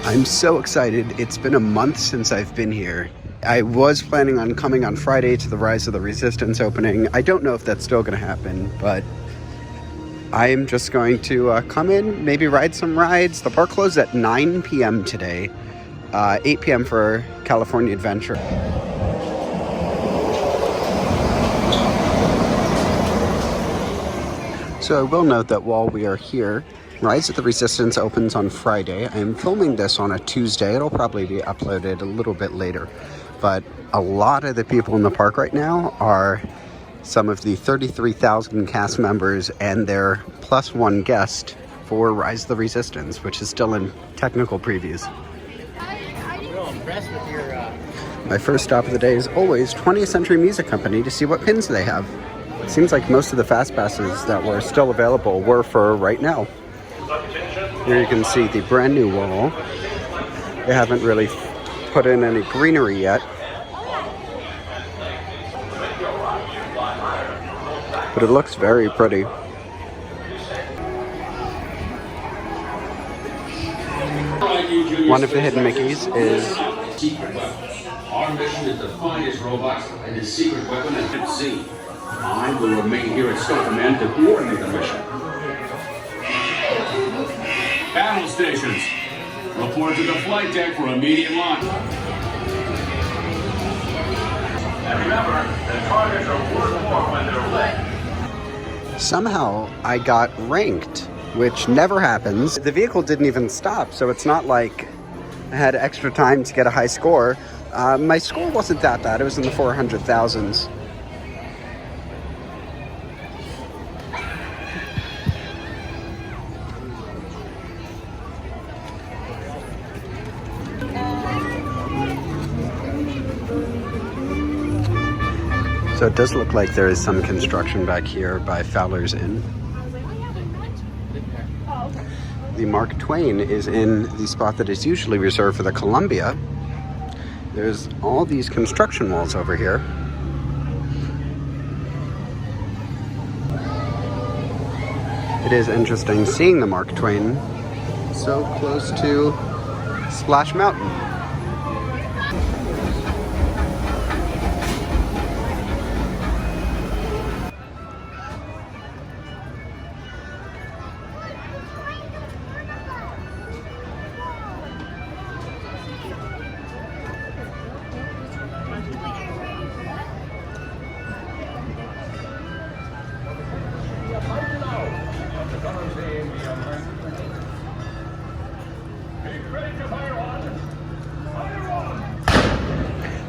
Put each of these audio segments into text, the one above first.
I'm so excited. It's been a month since I've been here. I was planning on coming on Friday to the Rise of the Resistance opening. I don't know if that's still going to happen, but I am just going to come in, maybe ride some rides. The park closed at 9 p.m. today, 8 p.m. for California Adventure. So I will note that while we are here, Rise of the Resistance opens on Friday. I am filming this on a Tuesday. It'll probably be uploaded a little bit later. But a lot of the people in the park right now are some of the 33,000 cast members and their +1 guest for Rise of the Resistance, which is still in technical previews. My first stop of the day is always 20th Century Music Company to see what pins they have. It seems like most of the fast passes that were still available were for right now. Here you can see the brand new wall. They haven't really put in any greenery yet, but it looks very pretty. One of the hidden Mickeys is secret weapon. Our mission is to find his robots and his secret weapon at sea. I will remain here at Star Command to coordinate the mission. Battle stations, report to the flight deck for immediate launch. And remember, the targets are worth more when they're lit. Somehow I got ranked, which never happens. The vehicle didn't even stop, so it's not like I had extra time to get a high score. My score wasn't that bad. It was in the 400,000s. So it does look like there is some construction back here by Fowler's Inn. The Mark Twain is in the spot that is usually reserved for the Columbia. There's all these construction walls over here. It is interesting seeing the Mark Twain so close to Splash Mountain.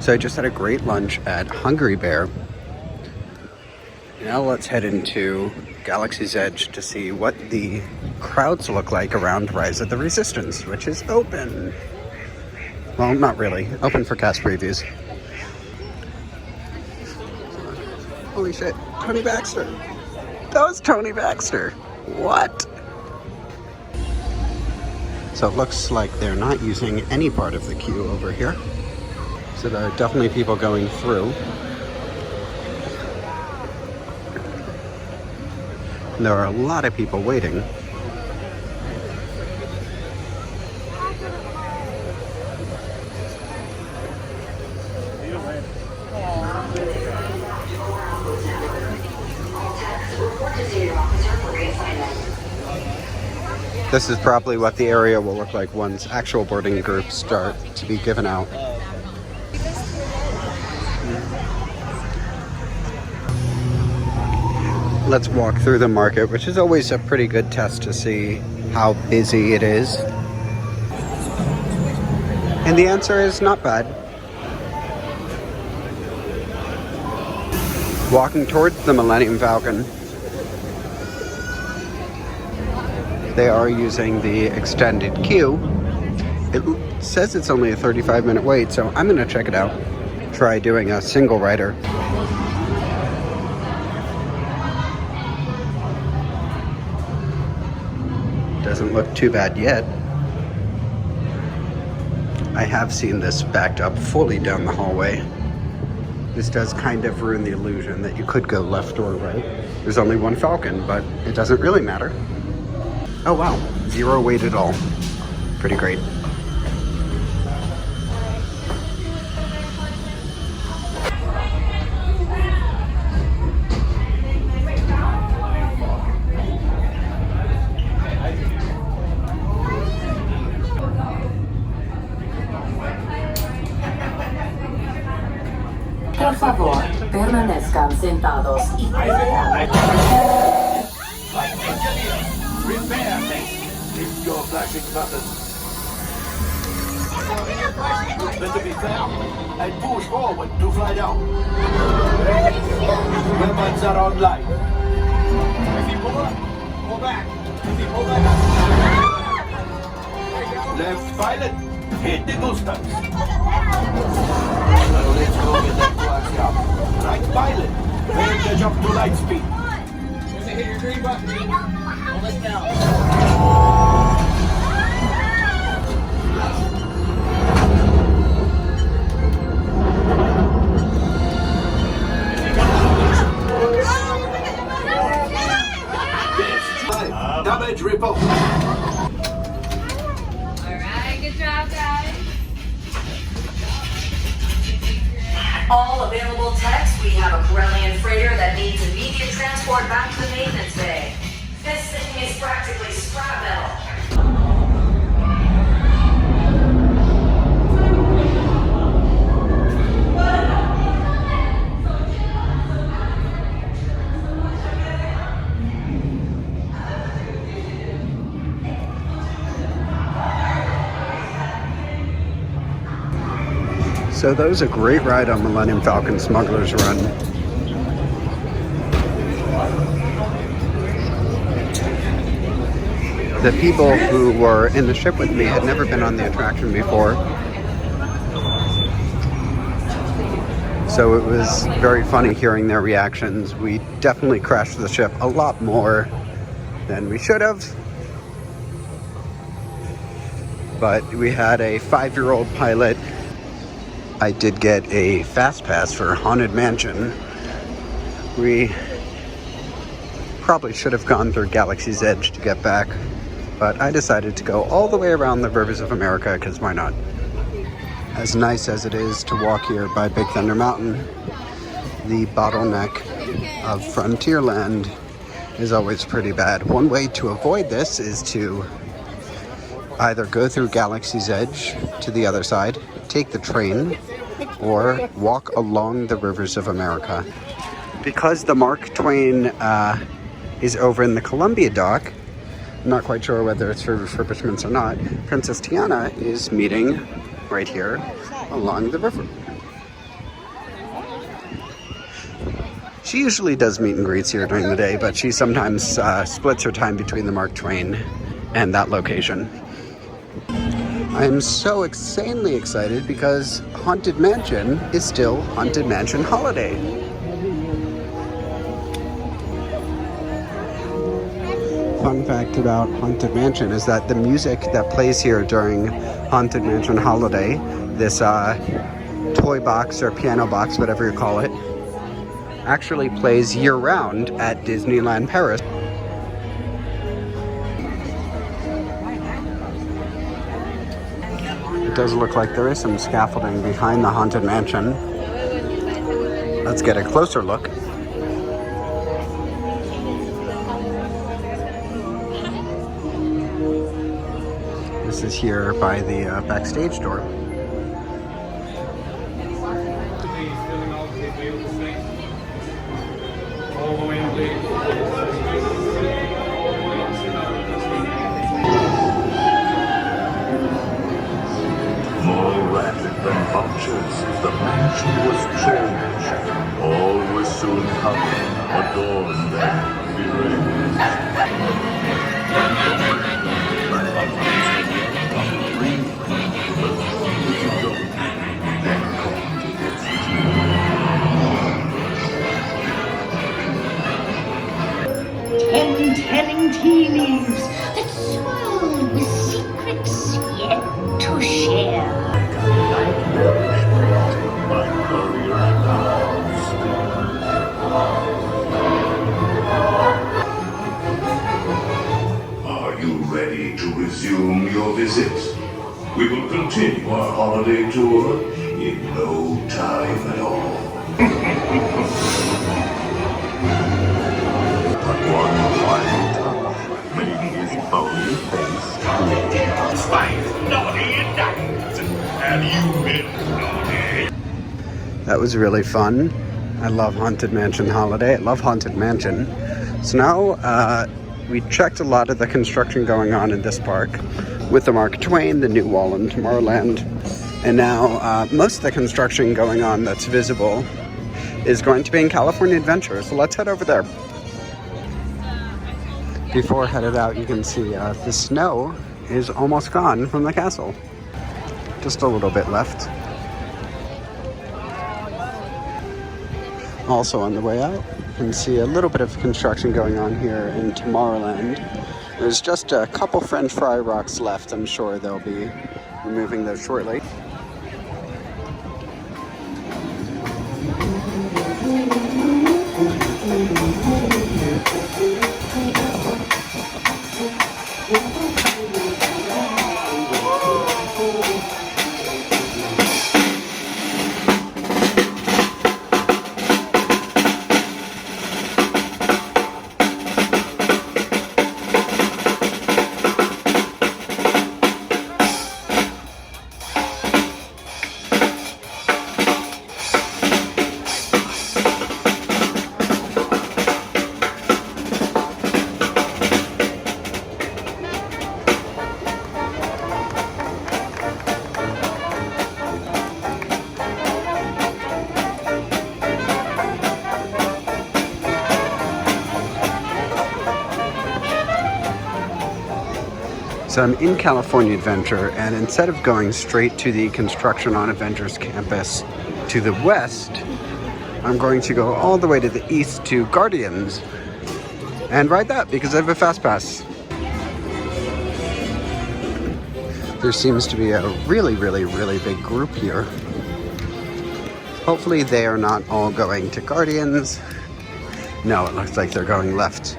So I just had a great lunch at Hungry Bear. Now let's head into Galaxy's Edge to see what the crowds look like around Rise of the Resistance, which is open. Well, not really. Open for cast previews. Holy shit, Tony Baxter. That was Tony Baxter. What? So it looks like they're not using any part of the queue over here. So there are definitely people going through. And there are a lot of people waiting. This is probably what the area will look like once actual boarding groups start to be given out. Let's walk through the market, which is always a pretty good test to see how busy it is. And the answer is not bad. Walking towards the Millennium Falcon. They are using the extended queue. It says it's only a 35-minute wait, so I'm gonna check it out. Try doing a single rider. Doesn't look too bad yet. I have seen this backed up fully down the hallway. This does kind of ruin the illusion that you could go left or right. There's only one Falcon, but it doesn't really matter. Oh wow, 0 wait at all. Pretty great. sentados y It's your flashing button. Better be fair and push forward to fly down. Weapons are online. If you pull back. If you pull back up. Left pilot, hit the boosters. Now let's go get that flash up. Right pilot, make the jump to light speed. Hit your green button. Hold it down. Damage report. Alright, good job, guys. all available techs. We have a Corellian freighter that needs immediate transport back to the maintenance bay. This thing is practically scrap metal. So that was a great ride on Millennium Falcon Smuggler's Run. The people who were in the ship with me had never been on the attraction before. So it was very funny hearing their reactions. We definitely crashed the ship a lot more than we should have. But we had a 5-year-old pilot. I did get a fast pass for Haunted Mansion. We probably should have gone through Galaxy's Edge to get back, but I decided to go all the way around the Rivers of America, because why not? As nice as it is to walk here by Big Thunder Mountain, the bottleneck of Frontierland is always pretty bad. One way to avoid this is to either go through Galaxy's Edge to the other side, take the train, or walk along the Rivers of America. Because the Mark Twain is over in the Columbia dock, I'm not quite sure whether it's for refurbishments or not, Princess Tiana is meeting right here along the river. She usually does meet and greets here during the day, but she sometimes splits her time between the Mark Twain and that location. I am so insanely excited because Haunted Mansion is still Haunted Mansion Holiday. Fun fact about Haunted Mansion is that the music that plays here during Haunted Mansion Holiday, this toy box or piano box, whatever you call it, actually plays year-round at Disneyland Paris. It does look like there is some scaffolding behind the Haunted Mansion. Let's get a closer look. This is here by the backstage door. The mansion was changed. All was soon covered, adorned, and deranged. Telling tea leaves that swirl with secrets yet to share. Are you ready to resume your visit? We will continue our holiday tour in no time at all. But one final touch made his bony face 5 naughty nights. Have you been naughty? That was really fun. I love Haunted Mansion Holiday. I love Haunted Mansion. So now we checked a lot of the construction going on in this park with the Mark Twain, the new wall in Tomorrowland. And now most of the construction going on that's visible is going to be in California Adventure. So let's head over there. Before headed out, you can see the snow is almost gone from the castle. Just a little bit left. Also on the way out, you can see a little bit of construction going on here in Tomorrowland. There's just a couple French fry rocks left. I'm sure they'll be removing those shortly. So I'm in California Adventure, and instead of going straight to the construction on Avengers campus to the west, I'm going to go all the way to the east to Guardians and ride that because I have a fast pass. There seems to be a really big group here. Hopefully they are not all going to Guardians. No, it looks like they're going left.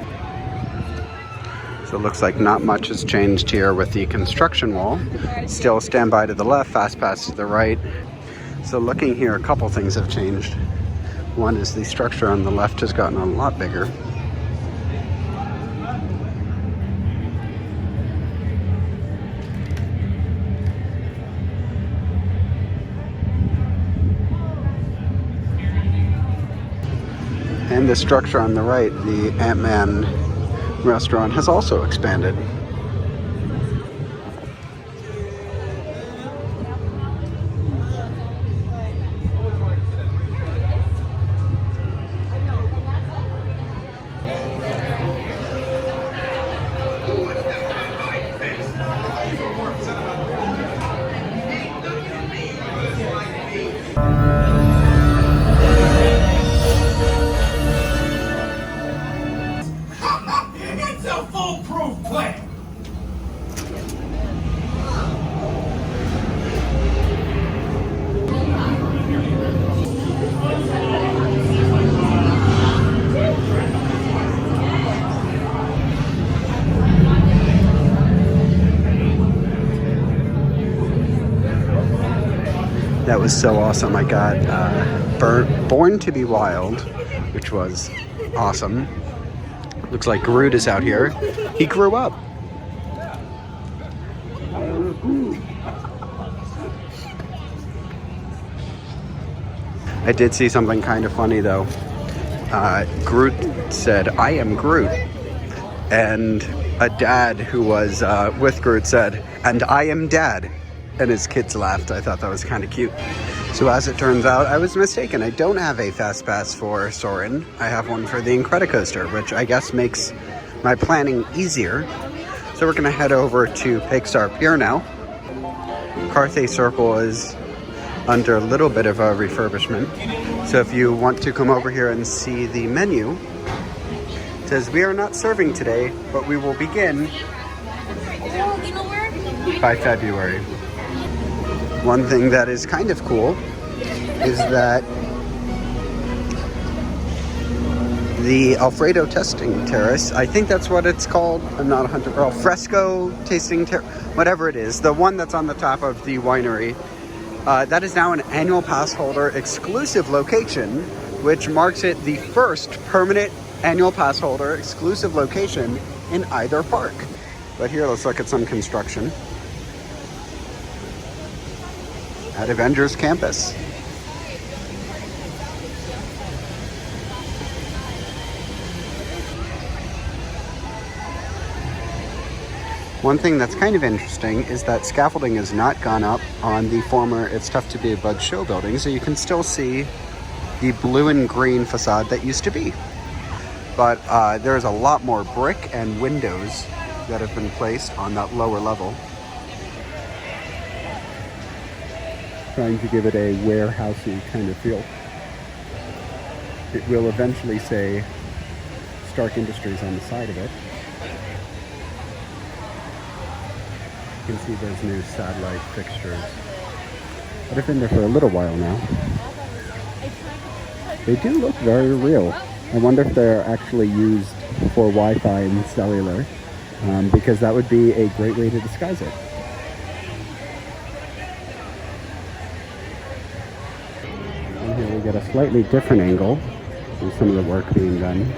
So it looks like not much has changed here with the construction wall. Still standby to the left, fast pass to the right. So looking here, a couple things have changed. One is the structure on the left has gotten a lot bigger. And the structure on the right, the Ant-Man restaurant, has also expanded. That was so awesome. I got Born to be Wild, which was awesome. Looks like Groot is out here. He grew up. I did see something kind of funny though. Groot said, "I am Groot." And a dad who was with Groot said, "And I am Dad." And his kids laughed. I thought that was kind of cute. So as it turns out, I was mistaken. I don't have a fast pass for Soarin'. I have one for the Incredicoaster, which I guess makes my planning easier. So we're gonna head over to Pixar Pier now. Carthay Circle is under a little bit of a refurbishment. So if you want to come over here and see the menu, it says we are not serving today, but we will begin by February. One thing that is kind of cool is that the Alfredo Tasting Terrace, I think that's what it's called, I'm not 100%, or Fresco Tasting Terrace, whatever it is, the one that's on the top of the winery, that is now an annual pass holder exclusive location, which marks it the first permanent annual pass holder exclusive location in either park. But here, let's look at some construction at Avengers Campus. One thing that's kind of interesting is that scaffolding has not gone up on the former It's Tough to Be a Bud show building, so you can still see the blue and green facade that used to be. But there's a lot more brick and windows that have been placed on that lower level, trying to give it a warehousey kind of feel. It will eventually say Stark Industries on the side of it. You can see those new satellite fixtures that have been there for a little while now. They do look very real. I wonder if they're actually used for Wi-Fi and cellular, because that would be a great way to disguise it. And here we get a slightly different angle of some of the work being done.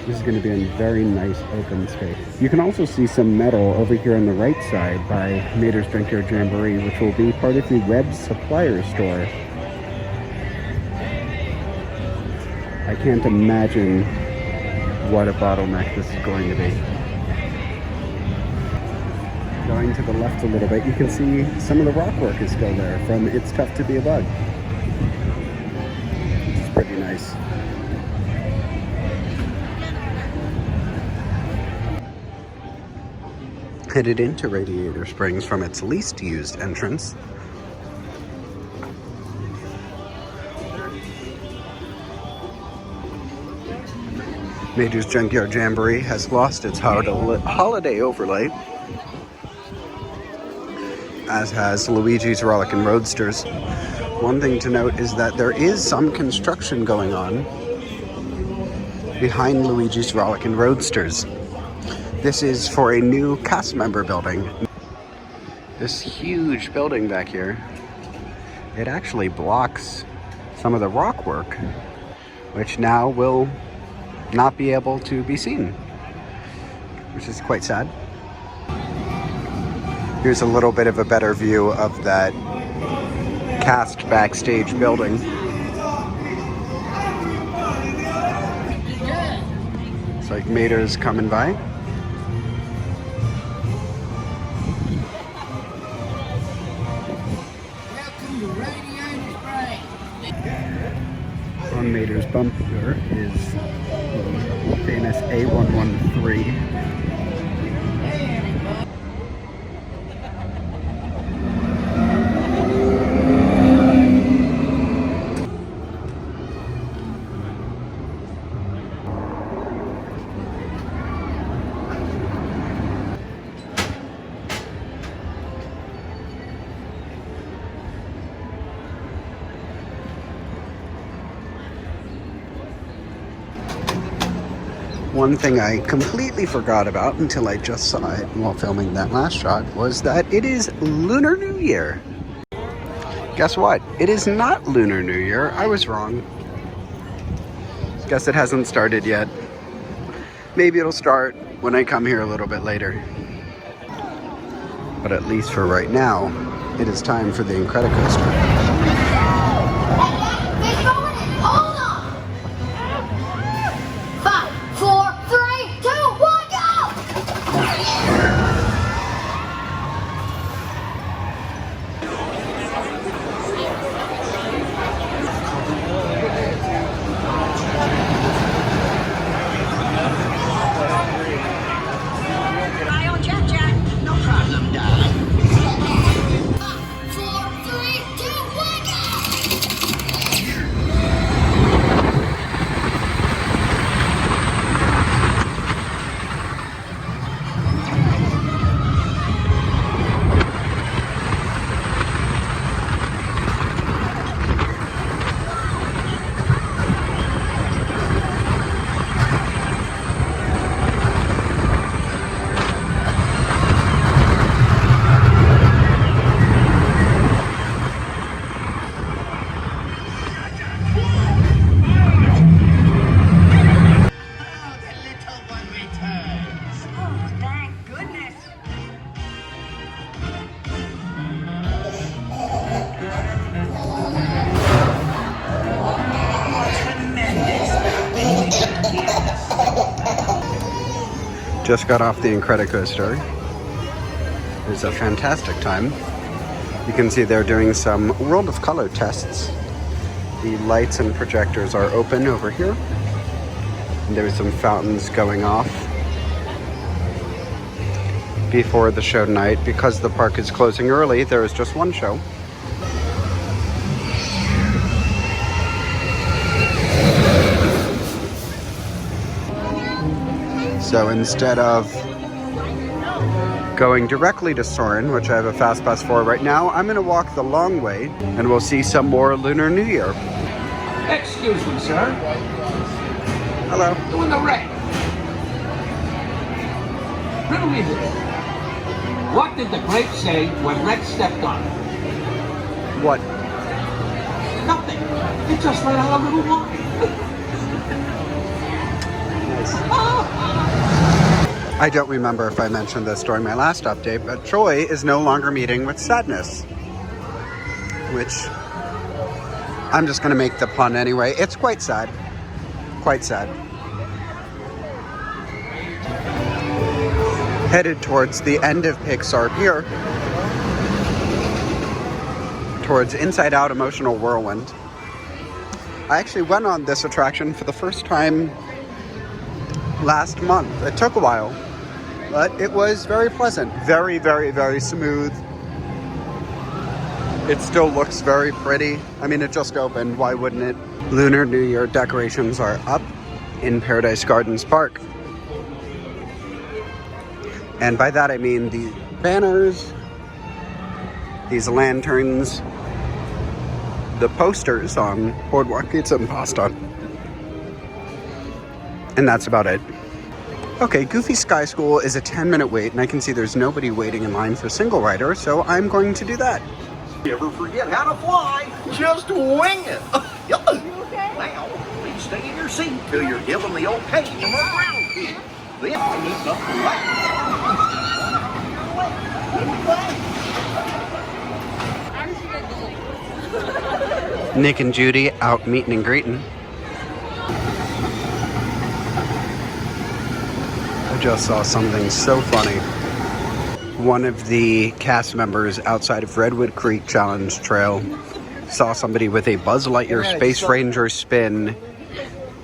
This is going to be a very nice open space. You can also see some metal over here on the right side by Mater's Junkyard Jamboree, which will be part of the Web Supplier store. I can't imagine what a bottleneck this is going to be. Going to the left a little bit, you can see some of the rock work is still there from It's Tough to Be a Bud. It's pretty nice. Headed into Radiator Springs from its least used entrance. Mater's Junkyard Jamboree has lost its holiday overlay, as has Luigi's Rollickin' Roadsters. One thing to note is that there is some construction going on behind Luigi's Rollickin' Roadsters. This is for a new cast member building. This huge building back here, it actually blocks some of the rock work, which now will not be able to be seen, which is quite sad. Here's a little bit of a better view of that cast backstage building. It's like Mater's coming by. On Mater's bump here is the famous A113. One thing I completely forgot about until I just saw it while filming that last shot was that it is Lunar New Year. Guess what? It is not Lunar New Year. I was wrong. Guess it hasn't started yet. Maybe it'll start when I come here a little bit later. But at least for right now, it is time for the Incredicoaster. Just got off the Incredicoaster. It was a fantastic time. You can see they're doing some World of Color tests. The lights and projectors are open over here. And there's some fountains going off before the show tonight. Because the park is closing early, there is just one show. So instead of going directly to Soarin', which I have a fast pass for right now, I'm gonna walk the long way and we'll see some more Lunar New Year. Excuse me, sir. Hello. Doing the red. Riddle me this. What did the grape say when Red stepped on it? What? Nothing. It just let out a little wine. I don't remember if I mentioned this during my last update, but Joy is no longer meeting with Sadness. Which, I'm just going to make the pun anyway. It's quite sad. Quite sad. Headed towards the end of Pixar Pier. Towards Inside Out Emotional Whirlwind. I actually went on this attraction for the first time last month. It took a while, but it was very pleasant. Very, very, very smooth. It still looks very pretty. I mean, it just opened. Why wouldn't it? Lunar New Year decorations are up in Paradise Gardens Park. And by that I mean the banners, these lanterns, the posters on Boardwalk Pizza and Pasta. And that's about it. Okay, Goofy Sky School is a 10-minute wait, and I can see there's nobody waiting in line for single rider, so I'm going to do that. You ever forget how to fly? Just wing it. Now, please stay in your seat till you're given the okay to move around here. Then I need something like Nick and Judy out meeting and greeting. I just saw something so funny. One of the cast members outside of Redwood Creek Challenge Trail saw somebody with a Buzz Lightyear Space Ranger Spin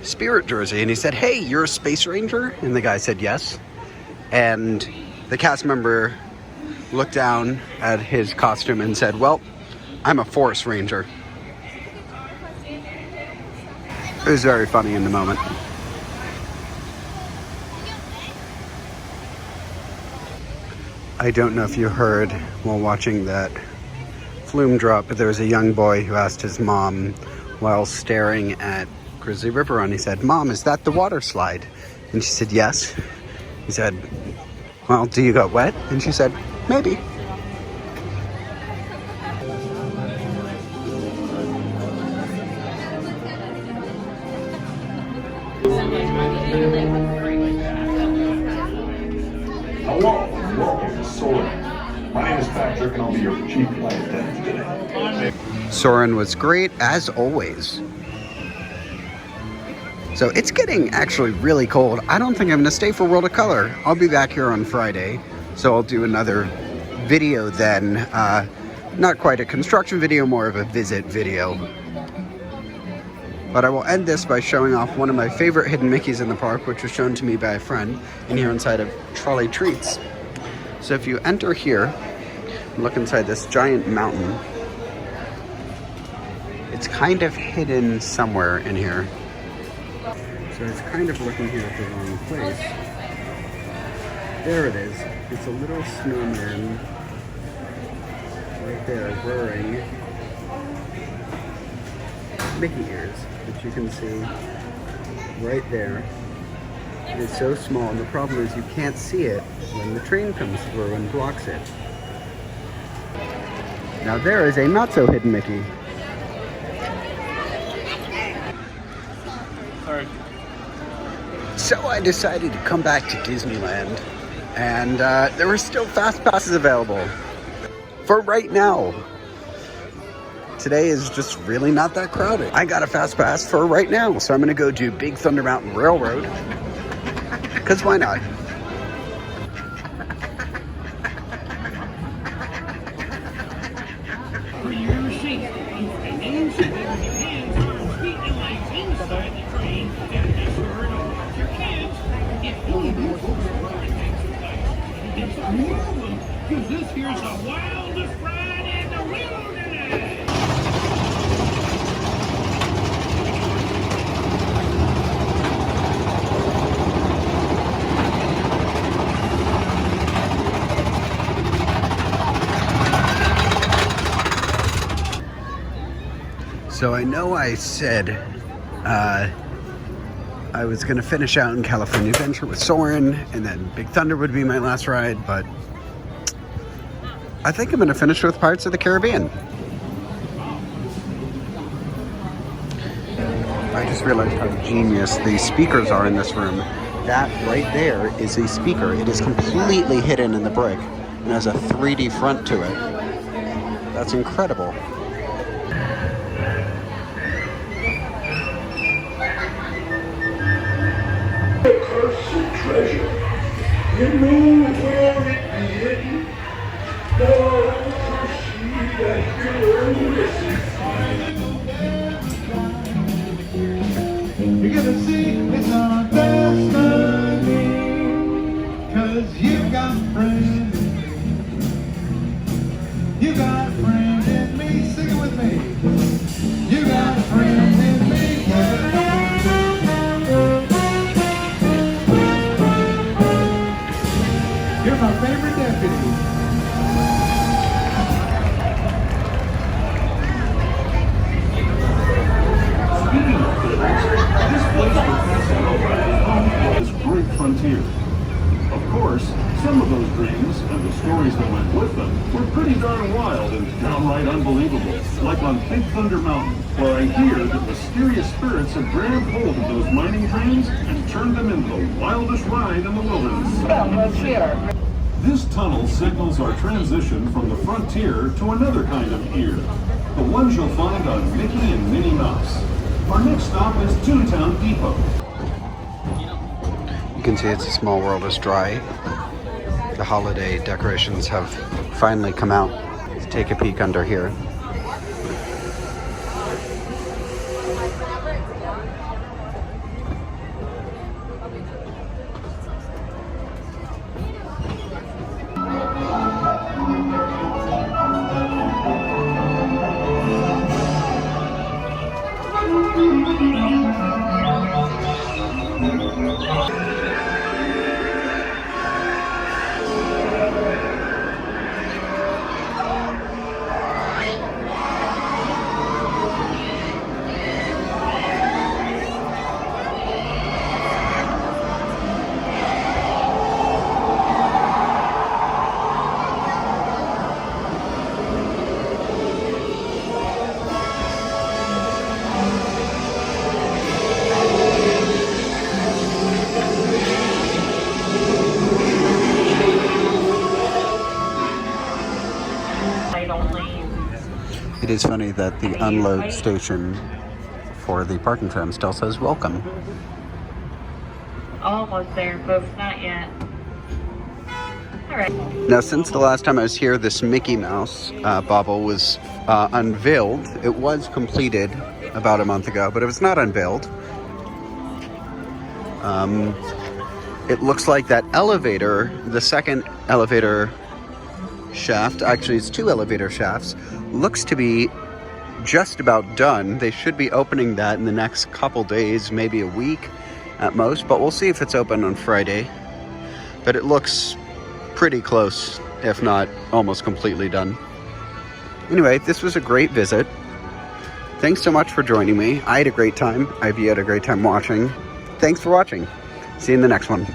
Spirit jersey, and he said, "Hey, you're a Space Ranger?" And the guy said yes. And the cast member looked down at his costume and said, "Well, I'm a Force Ranger." It was very funny in the moment. I don't know if you heard while watching that flume drop, but there was a young boy who asked his mom while staring at Grizzly River Run, he said, "Mom, is that the water slide?" And she said, "Yes." He said, "Well, do you get wet?" And she said, "Maybe." Hello, welcome to Soarin'. My name is Patrick and I'll be your chief flight attendant today. Soarin' was great, as always. So it's getting actually really cold. I don't think I'm going to stay for World of Color. I'll be back here on Friday, so I'll do another video then. Not quite a construction video, more of a visit video. But I will end this by showing off one of my favorite hidden Mickeys in the park, which was shown to me by a friend in here inside of Trolley Treats. So if you enter here, look inside this giant mountain. It's kind of hidden somewhere in here. So it's kind of looking here at the wrong place. There it is. It's a little snowman right there, wearing Mickey ears, which you can see right there. It is so small, and the problem is you can't see it when the train comes through and blocks it. Now there is a not so hidden Mickey. Sorry. So I decided to come back to Disneyland, and there were still fast passes available for right now. Today is just really not that crowded. I got a fast pass for right now, so I'm gonna go do Big Thunder Mountain Railroad, because why not? Cause this here's the wildest ride in the wilderness. So I know I said I was going to finish out in California Adventure with Soarin', and then Big Thunder would be my last ride, but I think I'm going to finish with Pirates of the Caribbean. I just realized how genius the speakers are in this room. That right there is a speaker. It is completely hidden in the brick and has a 3D front to it. That's incredible. Cursed treasure. You know where it be hidden. Now proceed at your own risk. You're gonna see it's our destiny, 'cause you got a friend. You got a friend in me. Sing it with me. You got a friend in me. Yeah. You're my favorite deputy. Speaking of favorites, this place we're passing over is home to this great frontier. Of course, some of those dreams and the stories that went with them were pretty darn wild and downright unbelievable. Like on Big Thunder Mountain, where I hear that mysterious spirits have grabbed hold of those mining trains and turned them into the wildest ride in the wilderness. This tunnel signals our transition from the frontier to another kind of ear, the ones you'll find on Mickey and Minnie Mouse. Our next stop is Toontown Depot. You can see It's a Small World is dry. The holiday decorations have finally come out. Let's take a peek under here. It is funny that the unload station for the parking tram still says welcome. Almost there, folks, not yet. Alright. Now, since the last time I was here, this Mickey Mouse bauble was unveiled. It was completed about a month ago, but it was not unveiled. It looks like that elevator, the second elevator shaft, actually it's 2 elevator shafts, looks to be just about done. They should be opening that in the next couple days, maybe a week at most, but we'll see if it's open on Friday. But it looks pretty close, if not almost completely done. Anyway, this was a great visit. Thanks so much for joining me. I had a great time. I hope you had a great time watching. Thanks for watching. See you in the next one.